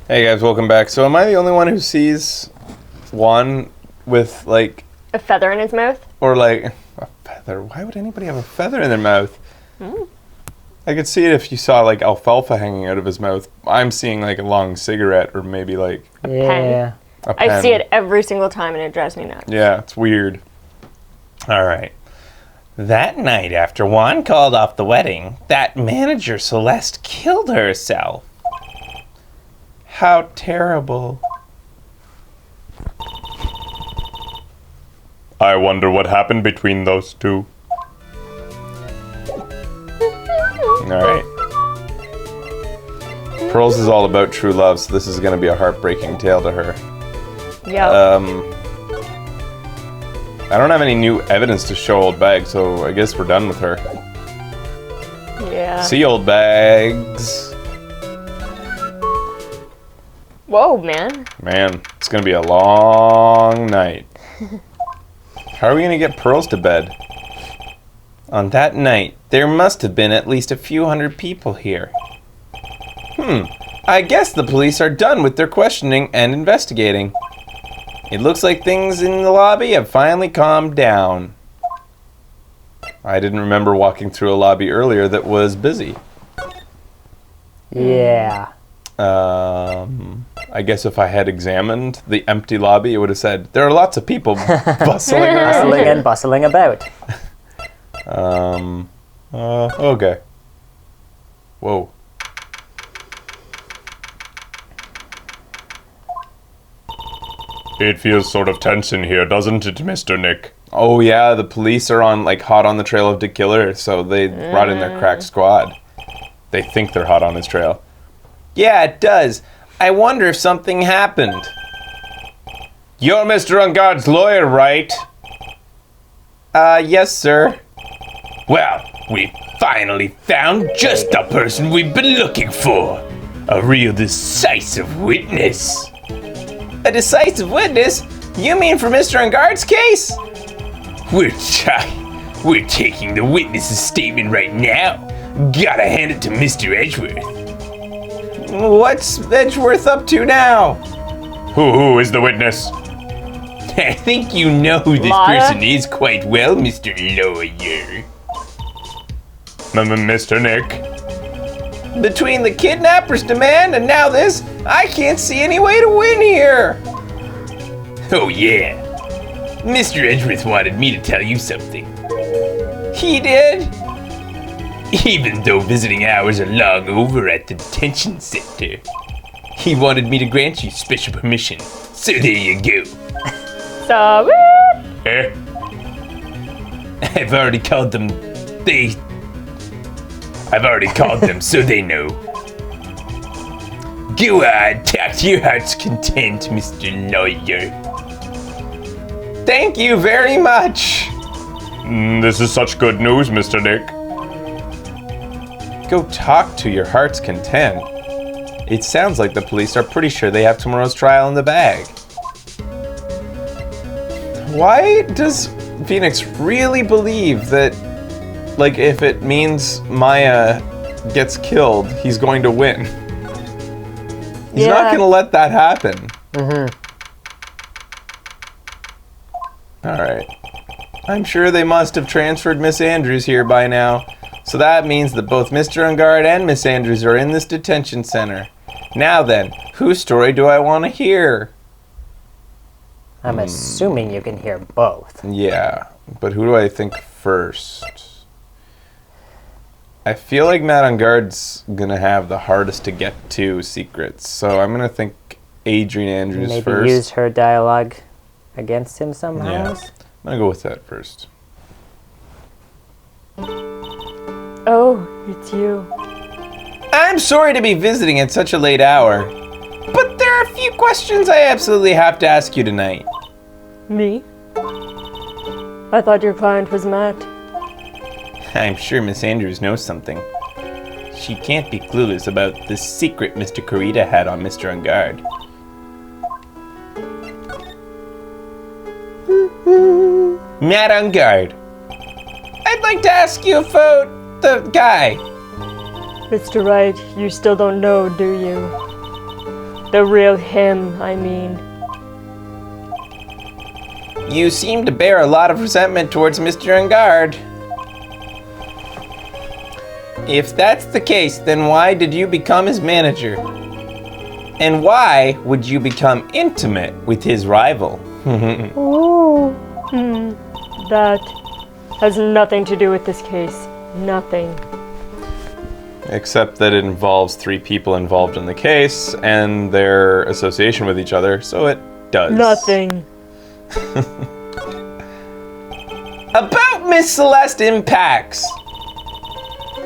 Hey guys, welcome back. So am I the only one who sees Juan with like... A feather in his mouth? Or like... A feather? Why would anybody have a feather in their mouth? I could see it if you saw like alfalfa hanging out of his mouth. I'm seeing like a long cigarette or maybe like... A pen. I see it every single time and it drives me nuts. Yeah, it's weird. Alright. That night after Juan called off the wedding, that manager Celeste killed herself. How terrible. I wonder what happened between those two. Alright. Pearls is all about true love, so this is going to be a heartbreaking tale to her. Yeah. I don't have any new evidence to show Old Bag, so I guess we're done with her. Yeah. See, Old Bags. Whoa, man. Man, it's gonna be a long night. How are we gonna get Pearls to bed? On that night, there must have been at least a few hundred people here. I guess the police are done with their questioning and investigating. It looks like things in the lobby have finally calmed down. I didn't remember walking through a lobby earlier that was busy. Yeah. I guess if I had examined the empty lobby, it would have said, there are lots of people bustling around. Bustling and bustling about. Okay. Whoa. It feels sort of tense in here, doesn't it, Mr. Nick? Oh yeah, the police are on, like, hot on the trail of the killer, so they brought in their crack squad. They think they're hot on his trail. Yeah, it does. I wonder if something happened. You're Mr. Unguard's lawyer, right? Yes, sir. Well, we finally found just the person we've been looking for. A real decisive witness. A decisive witness? You mean for Mr. Unguard's case? We're taking the witness's statement right now. Gotta hand it to Mr. Edgeworth. What's Edgeworth up to now? Who is the witness? I think you know who this person is quite well, Mr. Lawyer. Mr. Nick? Between the kidnapper's demand and now this, I can't see any way to win here. Oh yeah. Mr. Edgeworth wanted me to tell you something. He did? Even though visiting hours are long over at the detention center, he wanted me to grant you special permission. So there you go. So, I've already called them. I've already called them, so they know. Go on, talk to your heart's content, Mr. Lawyer. Thank you very much. This is such good news, Mr. Nick. Go talk to your heart's content. It sounds like the police are pretty sure they have tomorrow's trial in the bag. Why does Phoenix really believe that, like, if it means Maya gets killed, he's going to win? He's not going to let that happen. Alright. I'm sure they must have transferred Miss Andrews here by now. So that means that both Mr. Ungard and Miss Andrews are in this detention center. Now then, whose story do I want to hear? I'm assuming you can hear both. Yeah, but who do I think first? I feel like Matt Ungard's gonna have the hardest to get to secrets, so I'm gonna think Adrian Andrews Maybe first. use her dialogue against him somehow. Yeah, I'm gonna go with that first. oh, it's you. I'm sorry to be visiting at such a late hour, but there are a few questions I absolutely have to ask you tonight. Me? I thought your client was Matt. I'm sure Miss Andrews knows something. She can't be clueless about the secret Mr. Corita had on Mr. Ungard. Matt Ungard, I'd like to ask you about the guy. Mr. Wright, you still don't know, do you? The real him, I mean. You seem to bear a lot of resentment towards Mr. Ungard. If that's the case, then why did you become his manager? And why would you become intimate with his rival? Ooh. That has nothing to do with this case. Nothing. Except that it involves 3 people involved in the case and their association with each other, so it does. Nothing. About Miss Celeste Impacts.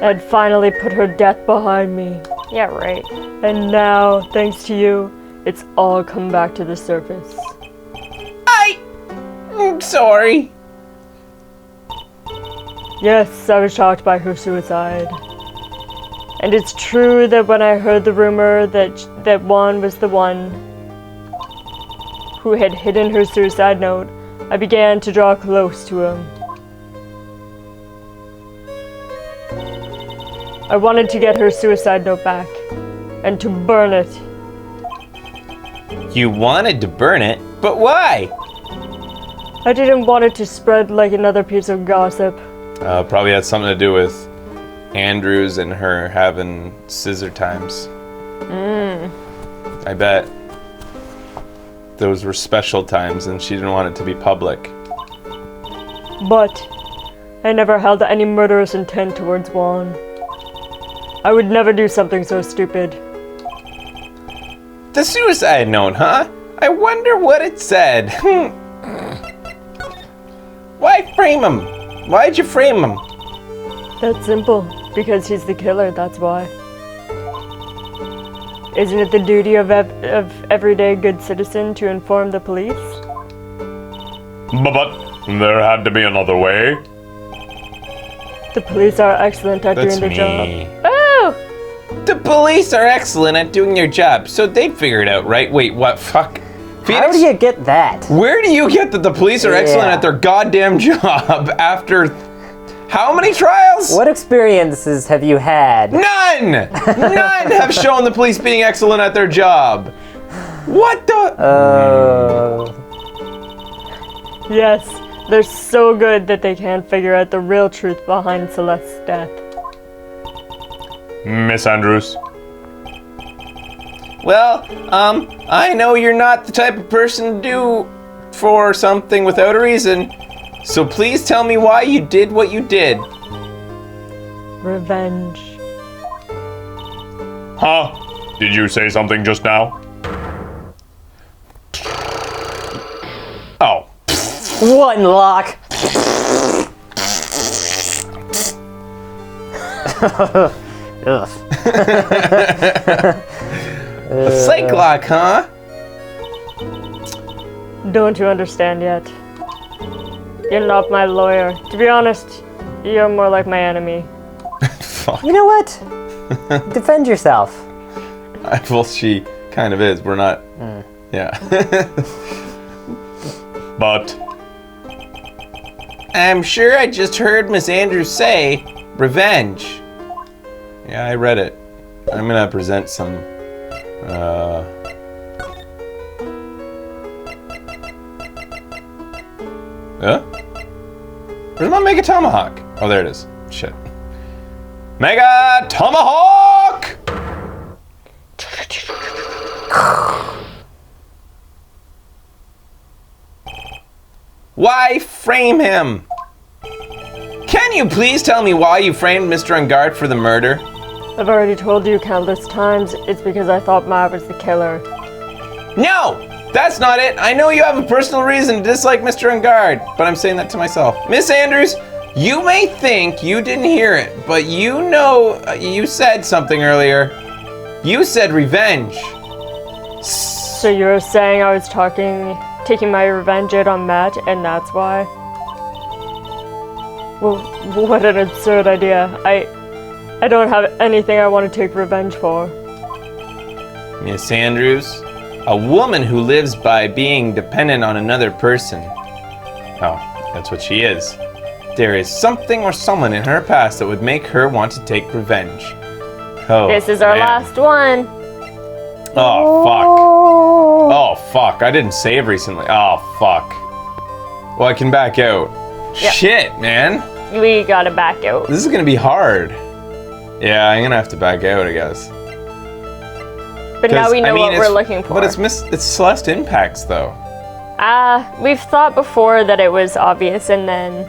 I'd finally put her death behind me. Yeah, right. And now, thanks to you, it's all come back to the surface. I'm sorry. Yes, I was shocked by her suicide. And it's true that when I heard the rumor that Juan was the one who had hidden her suicide note, I began to draw close to him. I wanted to get her suicide note back, and to burn it. You wanted to burn it, but why? I didn't want it to spread like another piece of gossip. Probably had something to do with Andrews and her having scissor times. I bet. Those were special times and she didn't want it to be public. But I never held any murderous intent towards Juan. I would never do something so stupid. The suicide note, huh? I wonder what it said. Why frame him? Why'd you frame him? That's simple. Because he's the killer, that's why. Isn't it the duty of everyday good citizen to inform the police? But there had to be another way. The police are excellent at That's doing their job. me. Oh! The police are excellent at doing their job, so they'd figure it out, right? Wait, what? Fuck. How Phoenix? do you get that? Where do you get that the police are excellent Yeah. at their goddamn job after how many trials? What experiences have you had? None! None have shown the police being excellent at their job. What the? Yes, they're so good that they can't figure out the real truth behind Celeste's death. Miss Andrews. Well, I know you're not the type of person to do for something without a reason. So please tell me why you did what you did. Revenge. Huh? Did you say something just now? Oh. One lock. Ugh. A psych lock, huh? Don't you understand yet? You're not my lawyer. To be honest, you're more like my enemy. Fuck. You know what? Defend yourself. Well, she kind of is. We're not. Yeah. But I'm sure I just heard Miss Andrews say revenge. yeah, I read it. I'm gonna present some. Where's my Mega Tomahawk? Oh, there it is. Shit. Mega Tomahawk! Why frame him? Can you please tell me why you framed Mr. Ungard for the murder? I've already told you countless times, it's because I thought Matt was the killer. No! That's not it! I know you have a personal reason to dislike Mr. Ungard, but I'm saying that to myself. Miss Andrews, you may think you didn't hear it, but you know you said something earlier. You said revenge. So you're saying I was taking my revenge out on Matt, and that's why? Well, what an absurd idea. I don't have anything I want to take revenge for. Miss Andrews, a woman who lives by being dependent on another person. Oh, that's what she is. There is something or someone in her past that would make her want to take revenge. Oh, This is our man. last one. Oh, fuck. fuck. I didn't save recently. Oh, fuck. Well, I can back out. Yep. Shit, man. We gotta back out. This is gonna be hard. Yeah, I'm gonna have to back out, I guess. But now we know what it's- we're looking for. But it's Celeste Impacts, though. We've thought before that it was obvious, and then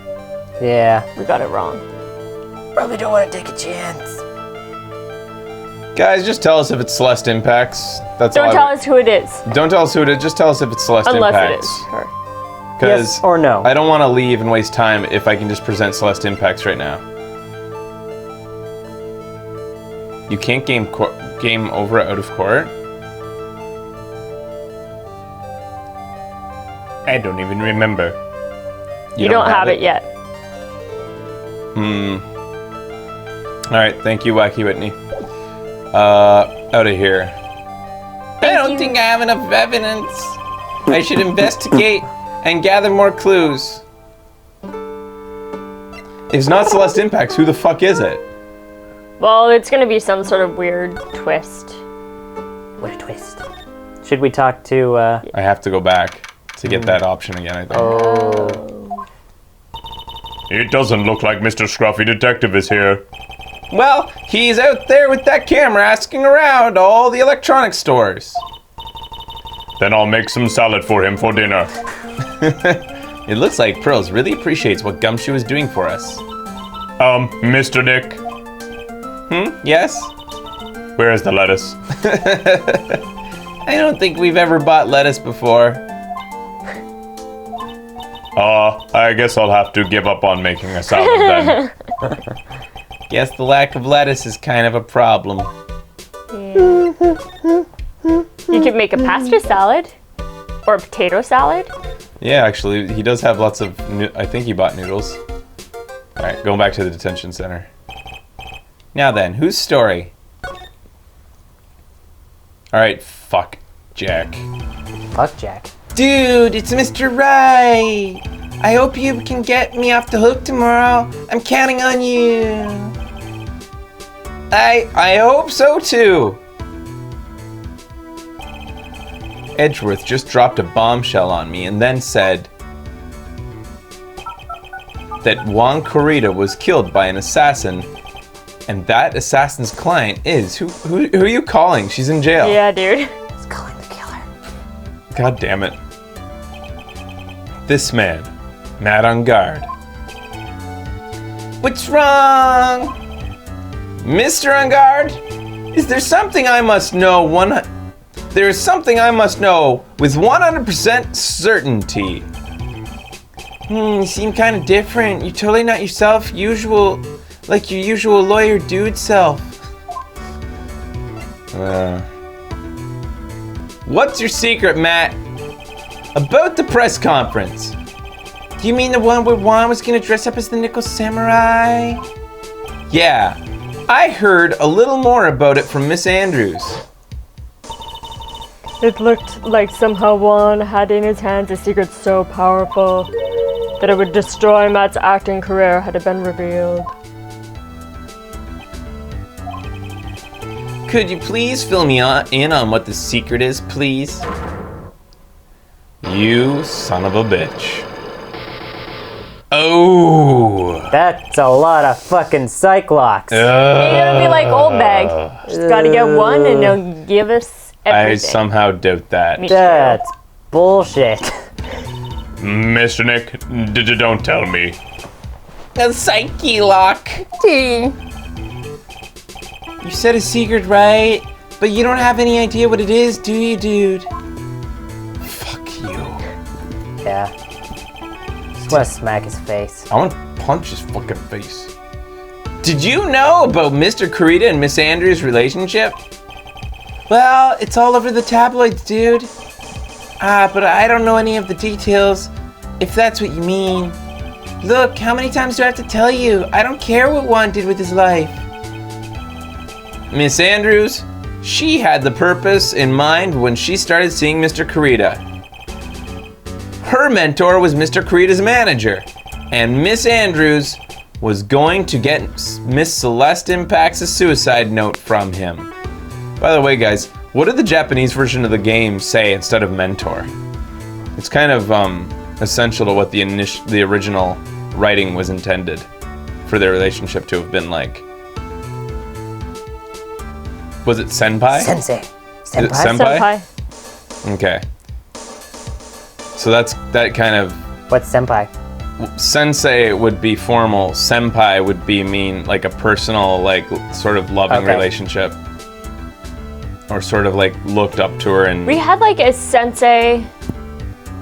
Yeah. we got it wrong. Probably don't want to take a chance. Guys, just tell us if it's Celeste Impacts. That's all. Don't tell us who it is, Don't tell us who it is. Just tell us if it's Celeste unless it Impacts. is her. Because Yes or no? I don't want to leave and waste time if I can just present Celeste Impacts right now. You can't game over out of court? I don't even remember. You don't have it yet. Alright, thank you, Wacky Whitney. Out of here. I don't think I have enough evidence. I should investigate and gather more clues. If it's not Celeste Impacts, who the fuck is it? Well, it's gonna be some sort of weird twist. What a twist. Should we talk to, I have to go back to get that option again, I think. Oh. It doesn't look like Mr. Scruffy Detective is here. Well, he's out there with that camera asking around all the electronics stores. Then I'll make some salad for him for dinner. It looks like Pearls really appreciates what Gumshoe is doing for us. Mr. Nick, Yes? where is the lettuce? I don't think we've ever bought lettuce before. I guess I'll have to give up on making a salad then. Guess the lack of lettuce is kind of a problem. You could make a pasta salad or a potato salad. Yeah, actually, he does have lots of, I think he bought noodles. Alright, going back to the detention center. Now then, whose story? Alright, fuck Jack. Fuck Jack. Dude, it's Mr. Wright. I hope you can get me off the hook tomorrow. I'm counting on you. I hope so too. Edgeworth just dropped a bombshell on me and then said that Juan Corrida was killed by an assassin, and that assassin's client is who are you calling? She's in jail. Yeah, dude. He's calling the killer. God damn it. This man, Matt on guard. What's wrong? Mr. On Guard? Is there something I must know There is something I must know with 100% certainty. You seem kind of different. You're totally not yourself, like your usual lawyer dude self. What's your secret, Matt? About the press conference. Do you mean the one where Juan was gonna dress up as the Nickel Samurai? Yeah, I heard a little more about it from Miss Andrews. It looked like somehow Juan had in his hands a secret so powerful that it would destroy Matt's acting career had it been revealed. Could you please fill me in on what the secret is, please? You son of a bitch. Oh! That's a lot of fucking Cyclops. It'll be like Old Bag. Just gotta get one and they'll give us I everything. somehow doubt that. Me too. That's bullshit. Mr. Nick, don't tell me. A psyche lock. You said a secret, right? But you don't have any idea what it is, do you, dude? Fuck you. Yeah. Just wanna smack his face. I want to punch his fucking face. Did you know about Mr. Corrida and Miss Andrews' relationship? Well, it's all over the tabloids, dude. But I don't know any of the details, if that's what you mean. Look, how many times do I have to tell you? I don't care what Juan did with his life. Miss Andrews, she had the purpose in mind when she started seeing Mr. Corrida. Her mentor was Mr. Corrida's manager, and Miss Andrews was going to get Miss Celeste Impact's suicide note from him. By the way, guys, What did the Japanese version of the game say instead of mentor? It's kind of essential to what the original writing was intended for their relationship to have been like. Was it senpai? Sensei. Is Senpai? it senpai? Senpai. Okay. So that kind of. What's senpai? Sensei would be formal. Senpai would be mean like a personal, like sort of loving Okay. relationship, or sort of like looked up to her and. We had like a sensei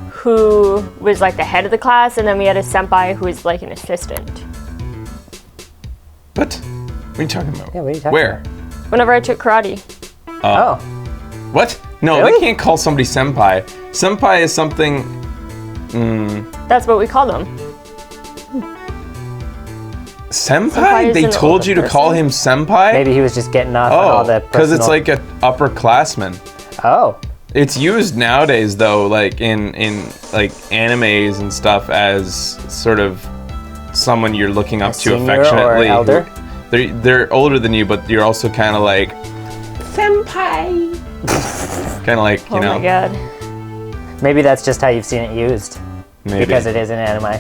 who was like the head of the class, and then we had a senpai who was like an assistant. What? What are you talking about? Yeah, what are you talking Where? Whenever I took karate. Oh. What? No, Really? they can't call somebody senpai. Senpai is something. That's what we call them. Senpai? Senpai is They an told older you to call him senpai? Maybe he was just getting off on all Oh, the because it's personal- like an upperclassman. Oh. It's used nowadays though, like in like animes and stuff, as sort of someone you're looking up to senior or affectionately. elder? They're older than you, but you're also kind of like senpai. Kind of like you Oh know. my god. Maybe that's just how you've seen it used. Maybe Because it is an anime.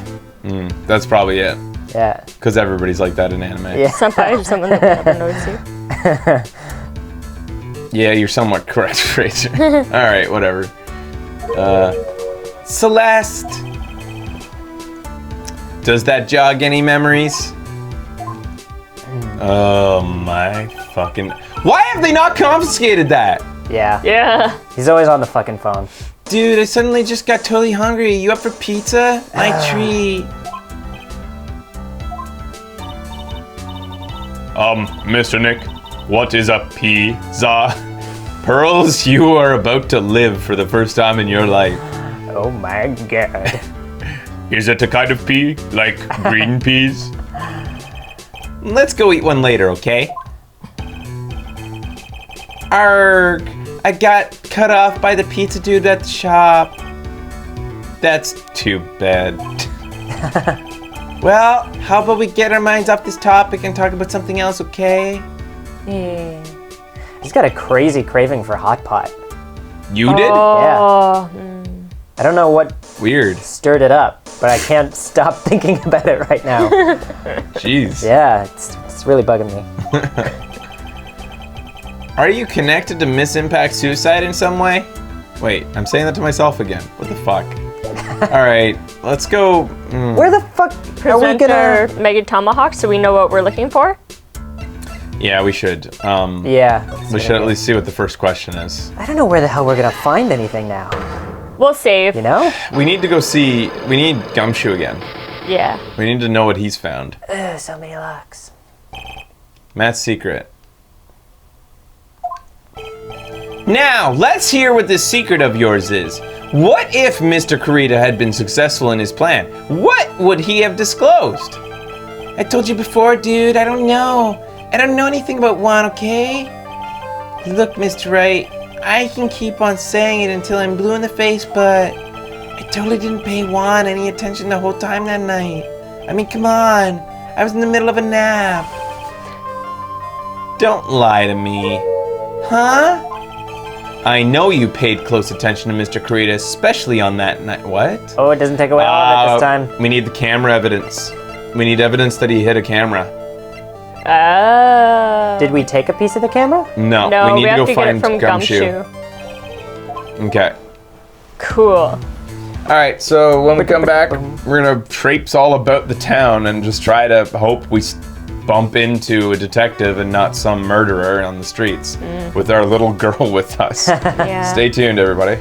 that's probably it. Yeah. Because everybody's like that in anime. Yeah. Senpai is someone that never knows you. Yeah, you're somewhat correct, Fraser. All right, whatever. Celeste. Does that jog any memories? Oh my fucking! Why have they not confiscated that? Yeah. Yeah. He's always on the fucking phone. Dude, I suddenly just got totally hungry. You up for pizza? My treat. Mr. Nick, what is a pizza? Pearls, you are about to live for the first time in your life. Oh my god. Is it a kind of pea? Like green peas? Let's go eat one later, okay? Arg! I got cut off by the pizza dude at the shop. That's too bad. Well, how about we get our minds off this topic and talk about something else, okay? Yeah. He's got a crazy craving for hot pot. You did? Oh. I don't know what Weird. stirred it up, but I can't stop thinking about it right now. Jeez. Yeah, it's really bugging me. Are you connected to Miss Impact Suicide in some way? Wait, I'm saying that to myself again. What the fuck? All right, let's go. Where the fuck are we Present our Mega Tomahawk so we know what we're looking for. Yeah, we should. Yeah. We should at least see what the first question is. I don't know where the hell we're gonna find anything now. We'll save. You know? We need to go see. We need Gumshoe again. Yeah. We need to know what he's found. Ugh, so many locks. Matt's secret. Now, let's hear what this secret of yours is. What if Mr. Kurita had been successful in his plan? What would he have disclosed? I told you before, dude, I don't know. I don't know anything about Juan, okay? Look, Mr. Wright, I can keep on saying it until I'm blue in the face, but I totally didn't pay Juan any attention the whole time that night. I mean, come on. I was in the middle of a nap. Don't lie to me. Huh? I know you paid close attention to Mr. Kurita, especially on that night. What? Oh, it doesn't take away all of it this time. We need the camera evidence. We need evidence that he hit a camera. Oh. Did we take a piece of the camera? No, No, we need to have go to get find it from Gumshoe. Okay. Cool. All right, so when we come back, we're gonna traipse all about the town and just try to hope we bump into a detective and not some murderer on the streets with our little girl with us. Yeah. Stay tuned, everybody.